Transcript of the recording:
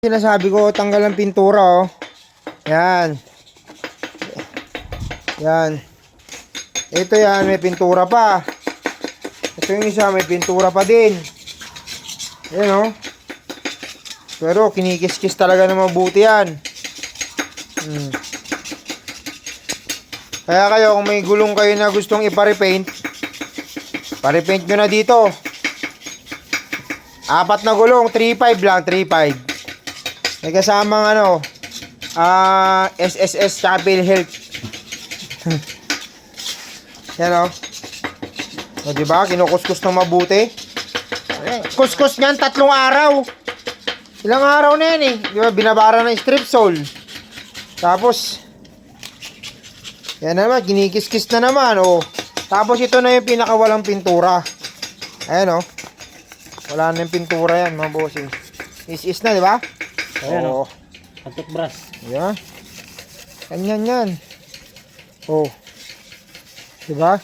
Sinasabi ko, tanggal ang pintura, oh. Yan. Yan. Ito yan, may pintura pa. Ito yung isa, may pintura pa din. Yan, oh. Pero kinikis-kis talaga na mabuti yan. Kaya kayo, kung may gulong kayo na gustong ipa-repaint, pa-repaint nyo na dito. 4 na gulong, 3.5 lang, 3.5. May kasamang ano, SSS tsaka PhilHealth. Yan, oh. O, diba? Kinukuskus ng mabuti. Kuskus niyan 3 araw. Ilang araw na yan, eh. Diba? Binabara ng strip sole. Tapos, yan naman, kinikis-kis na naman, oh. Tapos, ito na yung pinakawalang pintura. Ayan, oh. Wala na yung pintura yan, mga bossing. Is na, diba? Ayan, oh. Ang toothbrush. Yan. Ganyan yan. Oh. Diba?